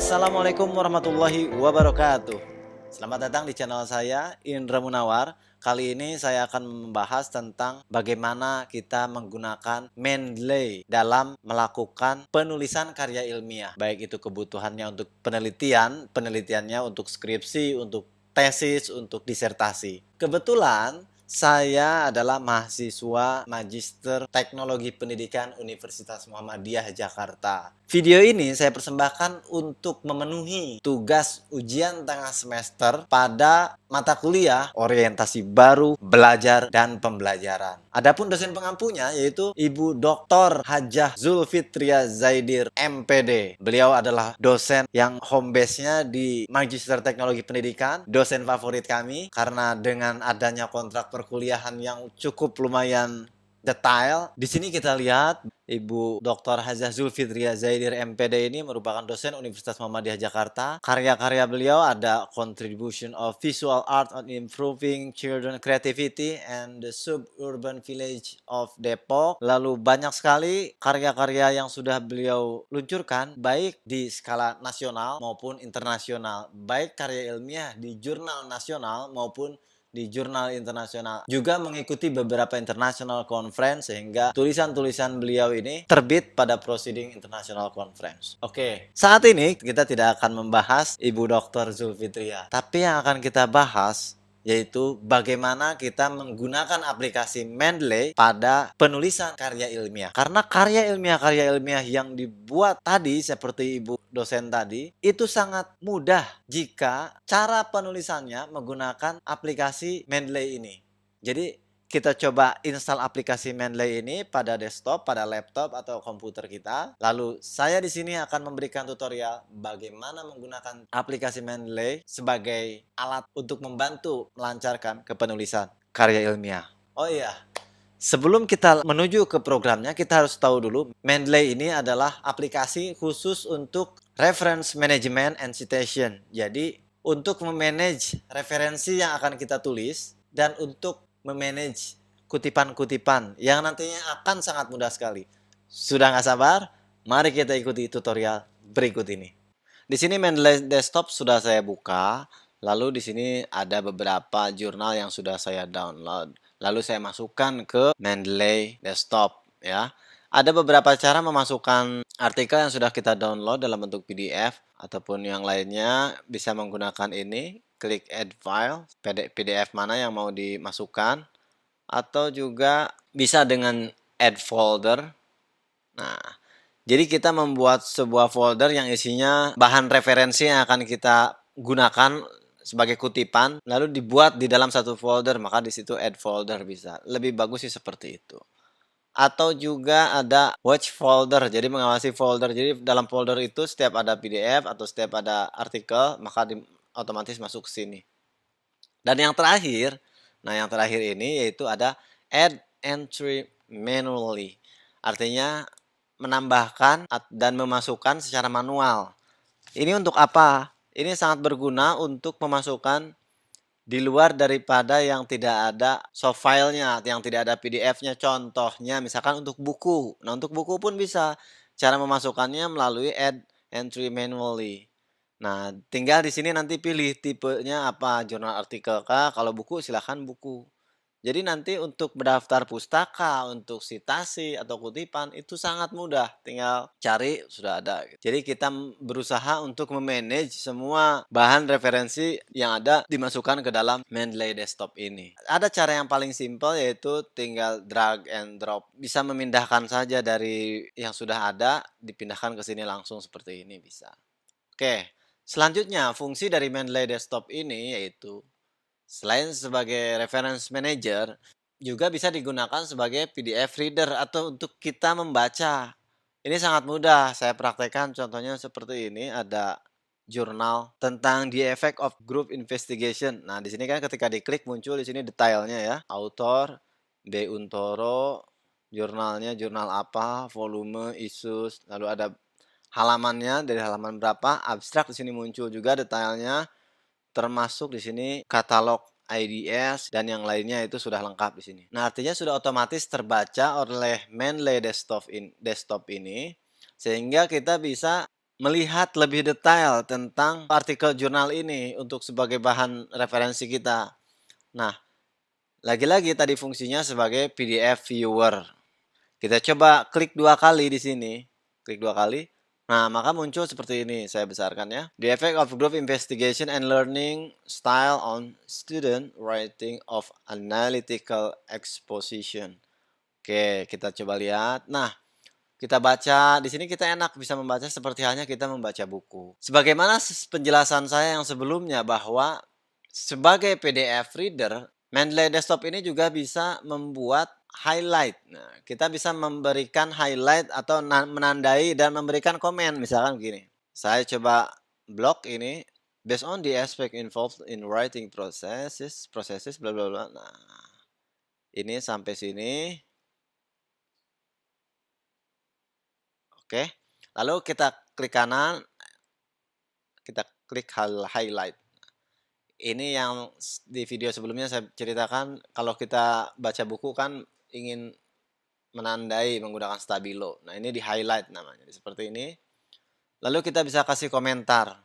Assalamualaikum warahmatullahi wabarakatuh. Selamat datang di channel saya, Indra Munawar. Kali ini saya akan membahas tentang bagaimana kita menggunakan Mendeley dalam melakukan penulisan karya ilmiah. Baik itu kebutuhannya untuk penelitiannya untuk skripsi, untuk tesis, untuk disertasi. Kebetulan saya adalah mahasiswa Magister Teknologi Pendidikan Universitas Muhammadiyah Jakarta. Video ini saya persembahkan untuk memenuhi tugas ujian tengah semester pada mata kuliah orientasi baru, belajar, dan pembelajaran. Adapun dosen pengampunya yaitu Ibu Dr. Hajah Zulfitria Zaidir MPD. Beliau adalah dosen yang home base-nya di Magister Teknologi Pendidikan, dosen favorit kami karena dengan adanya kontrak perkuliahan yang cukup lumayan detail. Di sini kita lihat Ibu Dr. Hajah Zulfitria Zaidir MPD ini merupakan dosen Universitas Muhammadiyah Jakarta. Karya-karya beliau ada Contribution of Visual Art on Improving Children Creativity and the Suburban Village of Depok. Lalu banyak sekali karya-karya yang sudah beliau luncurkan baik di skala nasional maupun internasional. Baik karya ilmiah di jurnal nasional maupun di jurnal internasional, juga mengikuti beberapa international conference sehingga tulisan-tulisan beliau ini terbit pada proceeding international conference. Oke, saat ini kita tidak akan membahas Ibu Dr. Zulfitria, tapi yang akan kita bahas yaitu bagaimana kita menggunakan aplikasi Mendeley pada penulisan karya ilmiah. Karena karya ilmiah yang dibuat tadi seperti Ibu dosen tadi itu sangat mudah jika cara penulisannya menggunakan aplikasi Mendeley ini. Jadi kita coba install aplikasi Mendeley ini pada desktop, pada laptop atau komputer kita. Lalu saya di sini akan memberikan tutorial bagaimana menggunakan aplikasi Mendeley sebagai alat untuk membantu melancarkan kepenulisan karya ilmiah. Oh iya, sebelum kita menuju ke programnya, kita harus tahu dulu Mendeley ini adalah aplikasi khusus untuk reference management and citation. Jadi untuk memanage referensi yang akan kita tulis dan untuk memanage kutipan-kutipan yang nantinya akan sangat mudah sekali. Sudah nggak sabar? Mari kita ikuti tutorial berikut ini. Di sini Mendeley Desktop sudah saya buka. Lalu di sini ada beberapa jurnal yang sudah saya download. Lalu saya masukkan ke Mendeley Desktop ya. Ada beberapa cara memasukkan artikel yang sudah kita download dalam bentuk PDF ataupun yang lainnya bisa menggunakan ini. Klik add file, PDF mana yang mau dimasukkan, atau juga bisa dengan add folder. Nah, jadi kita membuat sebuah folder yang isinya bahan referensi yang akan kita gunakan sebagai kutipan, lalu dibuat di dalam satu folder, maka di situ add folder bisa. Lebih bagus sih seperti itu. Atau juga ada watch folder, jadi mengawasi folder. Jadi dalam folder itu setiap ada PDF atau setiap ada artikel, maka otomatis masuk ke sini. Dan yang terakhir, yang terakhir ini yaitu ada add entry manually. Artinya menambahkan dan memasukkan secara manual. Ini untuk apa? Ini sangat berguna untuk memasukkan di luar daripada yang tidak ada soft file-nya, yang tidak ada PDF-nya. Contohnya misalkan untuk buku. Nah, untuk buku pun bisa. Cara memasukkannya melalui add entry manually. Nah, tinggal di sini nanti pilih tipenya apa, jurnal artikel kah? Kalau buku silahkan buku. Jadi nanti untuk mendaftar pustaka, untuk citasi atau kutipan itu sangat mudah, tinggal cari sudah ada. Jadi kita berusaha untuk memanage semua bahan referensi yang ada dimasukkan ke dalam Mendeley Desktop ini. Ada cara yang paling simpel yaitu tinggal drag and drop. Bisa memindahkan saja dari yang sudah ada, dipindahkan ke sini langsung seperti ini bisa. Oke, selanjutnya fungsi dari Mendeley Desktop ini yaitu selain sebagai reference manager, juga bisa digunakan sebagai PDF reader atau untuk kita membaca. Ini sangat mudah, saya praktekkan contohnya seperti ini, ada jurnal tentang the effect of group investigation. Nah, di sini kan ketika diklik muncul di sini detailnya ya. Autor B. Untoro, jurnalnya jurnal apa, volume, issues, lalu ada halamannya dari halaman berapa, abstrak di sini muncul juga detailnya. Termasuk di sini katalog IDS dan yang lainnya itu sudah lengkap di sini. Nah, artinya sudah otomatis terbaca oleh Mendeley Desktop ini sehingga kita bisa melihat lebih detail tentang artikel jurnal ini untuk sebagai bahan referensi kita. Nah, lagi-lagi tadi fungsinya sebagai PDF viewer. Kita coba klik 2 kali di sini, klik 2 kali. Nah, maka muncul seperti ini, saya besarkan ya. The effect of group investigation and learning style on student writing of analytical exposition. Oke, kita coba lihat. Nah, kita baca, di sini kita enak bisa membaca seperti halnya kita membaca buku. Sebagaimana penjelasan saya yang sebelumnya bahwa sebagai PDF reader, Mendeley Desktop ini juga bisa membuat highlight. Nah, kita bisa memberikan highlight atau menandai dan memberikan komen. Misalkan begini, saya coba blok ini, based on the aspect involved in writing processes bla bla bla. Nah, ini sampai sini. Oke. Lalu kita klik kanan, kita klik highlight. Ini yang di video sebelumnya saya ceritakan kalau kita baca buku kan ingin menandai menggunakan stabilo. Nah, ini di highlight namanya. Seperti ini. Lalu kita bisa kasih komentar.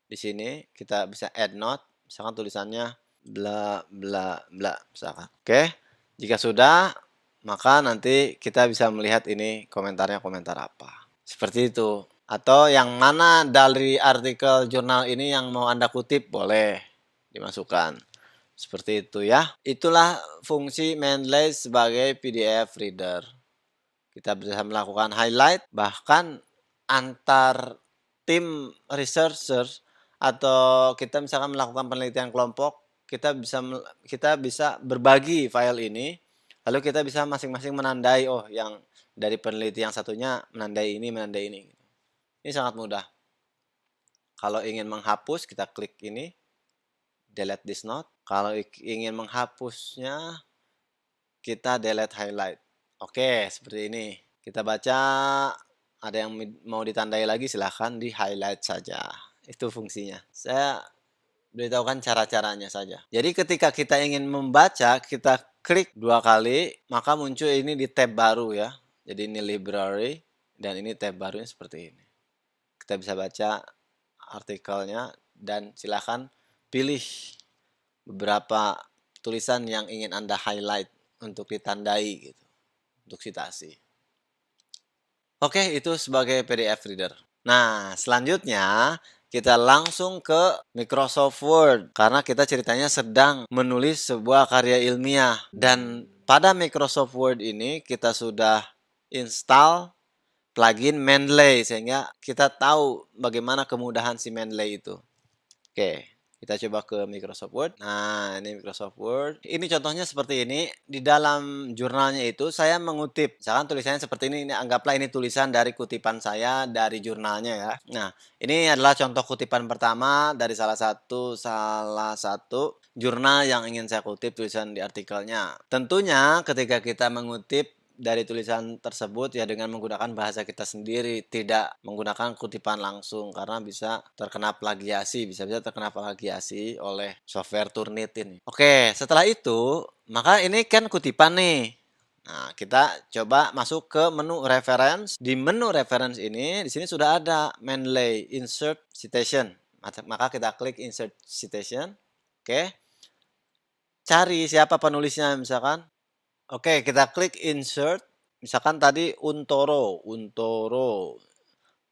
Di sini kita bisa add note, misalkan tulisannya bla bla bla misalkan. Oke. Jika sudah, maka nanti kita bisa melihat ini komentarnya komentar apa. Seperti itu. Atau yang mana dari artikel jurnal ini yang mau Anda kutip boleh dimasukkan. Seperti itu ya. Itulah fungsi Mendeley sebagai PDF reader. Kita bisa melakukan highlight, bahkan antar tim researcher atau kita misalkan melakukan penelitian kelompok, kita bisa berbagi file ini, lalu kita bisa masing-masing menandai, oh yang dari peneliti yang satunya menandai ini, menandai ini. Ini sangat mudah. Kalau ingin menghapus, kita klik ini, delete this note. Kalau ingin menghapusnya, kita delete highlight. Oke, seperti ini. Kita baca, ada yang mau ditandai lagi, silahkan di highlight saja. Itu fungsinya. Saya beritahukan cara-caranya saja. Jadi ketika kita ingin membaca, kita klik 2 kali, maka muncul ini di tab baru ya. Jadi ini library, dan ini tab barunya seperti ini. Kita bisa baca artikelnya dan silahkan pilih beberapa tulisan yang ingin Anda highlight untuk ditandai gitu, untuk citasi. Oke, itu sebagai PDF reader. Nah, selanjutnya kita langsung ke Microsoft Word karena kita ceritanya sedang menulis sebuah karya ilmiah dan pada Microsoft Word ini kita sudah install plugin Mendeley sehingga kita tahu bagaimana kemudahan si Mendeley itu. Oke, kita coba ke Microsoft Word. Nah, ini Microsoft Word. Ini contohnya seperti ini. Di dalam jurnalnya itu saya mengutip. Misalkan tulisannya seperti ini. Anggaplah ini tulisan dari kutipan saya dari jurnalnya ya. Nah, ini adalah contoh kutipan pertama dari salah satu jurnal yang ingin saya kutip tulisan di artikelnya. Tentunya ketika kita mengutip dari tulisan tersebut ya dengan menggunakan bahasa kita sendiri, tidak menggunakan kutipan langsung karena bisa terkena plagiasi, bisa-bisa terkena plagiasi oleh software Turnitin. Oke, setelah itu, maka ini kan kutipan nih. Nah, kita coba masuk ke menu reference. Di menu reference ini, di sini sudah ada Mendeley Insert Citation. Maka kita klik Insert Citation. Oke. Cari siapa penulisnya misalkan. Oke, kita klik insert. Misalkan tadi Untoro,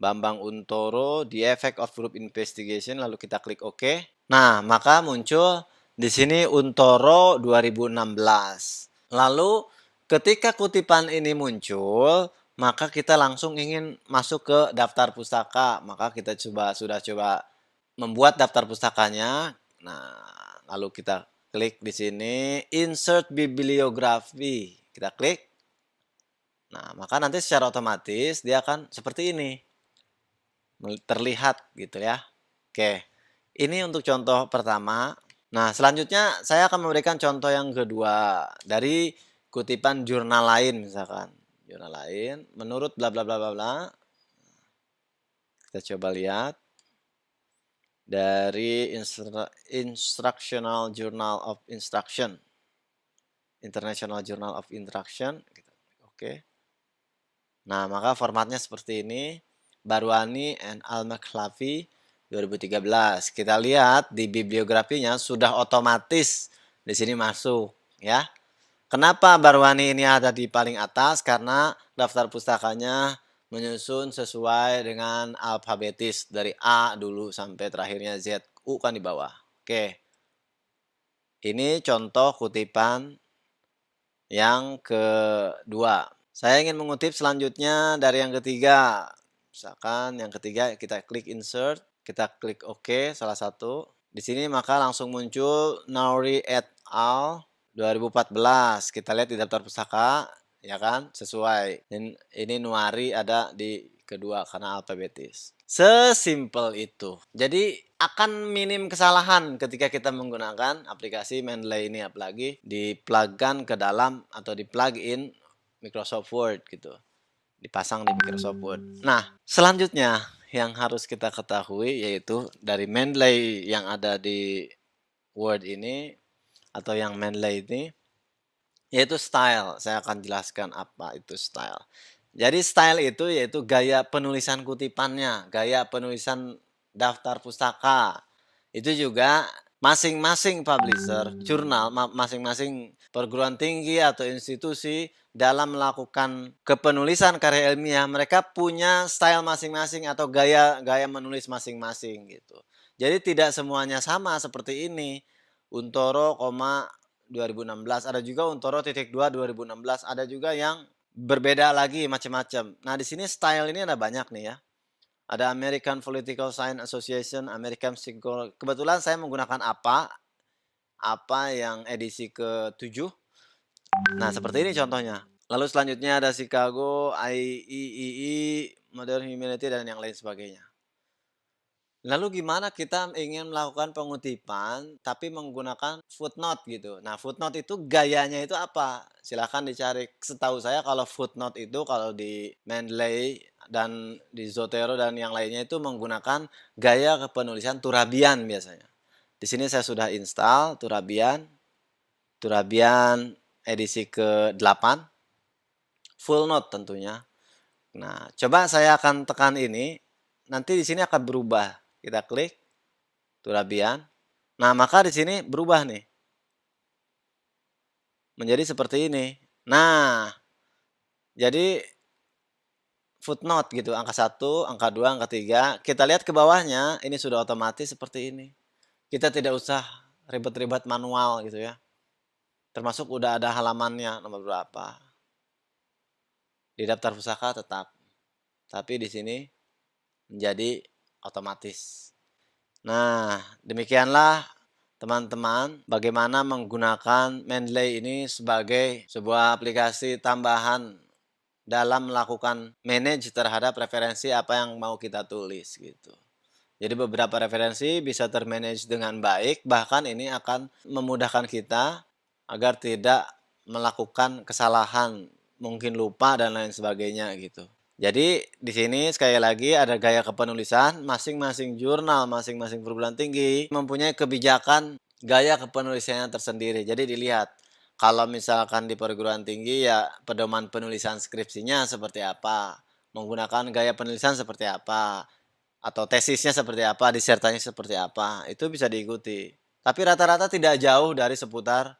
Bambang Untoro, the effect of group investigation, lalu kita klik OK. Nah, maka muncul di sini Untoro 2016. Lalu ketika kutipan ini muncul, maka kita langsung ingin masuk ke daftar pustaka. Maka kita sudah coba membuat daftar pustakanya. Nah, lalu kita klik di sini insert bibliografi. Kita klik. Nah, maka nanti secara otomatis dia akan seperti ini. Terlihat gitu ya. Oke. Ini untuk contoh pertama. Nah, selanjutnya saya akan memberikan contoh yang kedua dari kutipan jurnal lain misalkan. Jurnal lain menurut bla bla bla bla bla. Kita coba lihat. Dari Instructional Journal of Instruction, International Journal of Instruction. Oke. Nah, maka formatnya seperti ini. Barwani and Al-Makhlafi 2013. Kita lihat di bibliografinya sudah otomatis di sini masuk ya. Kenapa Barwani ini ada di paling atas? Karena daftar pustakanya menyusun sesuai dengan alfabetis dari A dulu sampai terakhirnya Z. U kan di bawah. Oke. Ini contoh kutipan yang kedua. Saya ingin mengutip selanjutnya dari yang ketiga. Misalkan yang ketiga kita klik insert, kita klik OK salah satu. Di sini maka langsung muncul Nauri et al. 2014. Kita lihat di daftar pustaka, ya kan? Sesuai. Dan ini Nuari ada di kedua karena alfabetis. Sesimpel itu. Jadi akan minim kesalahan ketika kita menggunakan aplikasi Mendeley ini, apalagi di-plug-kan ke dalam atau di-plug-in Microsoft Word gitu. Dipasang di Microsoft Word. Nah, selanjutnya yang harus kita ketahui yaitu dari Mendeley yang ada di Word ini atau yang Mendeley ini yaitu style. Saya akan jelaskan apa itu style. Jadi style itu yaitu gaya penulisan kutipannya, gaya penulisan daftar pustaka. Itu juga masing-masing publisher, jurnal, masing-masing perguruan tinggi atau institusi dalam melakukan kepenulisan karya ilmiah, mereka punya style masing-masing atau gaya menulis masing-masing gitu. Jadi tidak semuanya sama seperti ini. Untoro, 2016, ada juga Untoro titik 2 2016, ada juga yang berbeda lagi macam-macam. Nah, di sini style ini ada banyak nih ya. Ada American Political Science Association, American Psychology. Kebetulan saya menggunakan apa yang edisi ke-7. Nah, seperti ini contohnya. Lalu selanjutnya ada Chicago, IEEE, Modern Humanity dan yang lain sebagainya. Lalu gimana kita ingin melakukan pengutipan tapi menggunakan footnote gitu. Nah, footnote itu gayanya itu apa? Silahkan dicari. Setahu saya kalau footnote itu kalau di Mendeley dan di Zotero dan yang lainnya itu menggunakan gaya kepenulisan Turabian biasanya. Di sini saya sudah install Turabian edisi ke-8. Full note tentunya. Nah, coba saya akan tekan ini. Nanti di sini akan berubah. Kita klik Turabian. Nah, maka di sini berubah nih. Menjadi seperti ini. Nah, jadi footnote gitu, angka 1, angka 2, angka 3. Kita lihat ke bawahnya, ini sudah otomatis seperti ini. Kita tidak usah ribet-ribet manual gitu ya. Termasuk udah ada halamannya nomor berapa. Di daftar pusaka tetap. Tapi di sini menjadi otomatis. Nah, demikianlah teman-teman bagaimana menggunakan Mendeley ini sebagai sebuah aplikasi tambahan dalam melakukan manage terhadap referensi apa yang mau kita tulis gitu. Jadi beberapa referensi bisa termanage dengan baik, bahkan ini akan memudahkan kita agar tidak melakukan kesalahan, mungkin lupa dan lain sebagainya gitu. Jadi di sini sekali lagi ada gaya kepenulisan, masing-masing jurnal, masing-masing perguruan tinggi mempunyai kebijakan gaya kepenulisannya tersendiri. Jadi dilihat kalau misalkan di perguruan tinggi ya pedoman penulisan skripsinya seperti apa, menggunakan gaya penulisan seperti apa, atau tesisnya seperti apa, disertasinya seperti apa, itu bisa diikuti. Tapi rata-rata tidak jauh dari seputar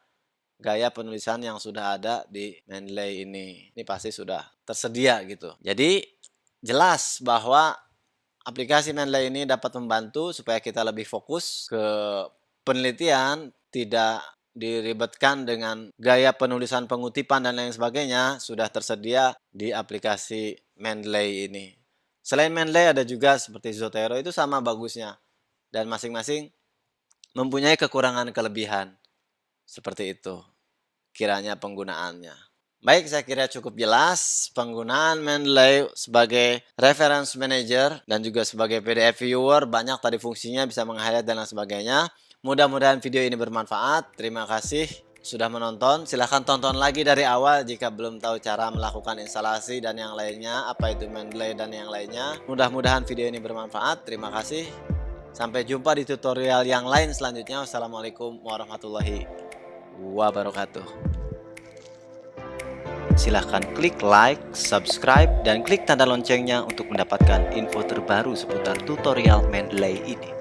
gaya penulisan yang sudah ada di Mendeley ini. Ini pasti sudah tersedia gitu. Jadi jelas bahwa aplikasi Mendeley ini dapat membantu supaya kita lebih fokus ke penelitian, tidak diribetkan dengan gaya penulisan pengutipan dan lain sebagainya, sudah tersedia di aplikasi Mendeley ini. Selain Mendeley ada juga seperti Zotero, itu sama bagusnya. Dan masing-masing mempunyai kekurangan kelebihan. Seperti itu kiranya penggunaannya. Baik, saya kira cukup jelas penggunaan Mendeley sebagai reference manager dan juga sebagai PDF viewer. Banyak tadi fungsinya, bisa meng-highlight dan lain sebagainya. Mudah-mudahan video ini bermanfaat. Terima kasih sudah menonton. Silahkan tonton lagi dari awal jika belum tahu cara melakukan instalasi dan yang lainnya, apa itu Mendeley dan yang lainnya. Mudah-mudahan video ini bermanfaat. Terima kasih. Sampai jumpa di tutorial yang lain selanjutnya. Wassalamualaikum warahmatullahi wabarakatuh. Silahkan klik like, subscribe, dan klik tanda loncengnya untuk mendapatkan info terbaru seputar tutorial Mendeley ini.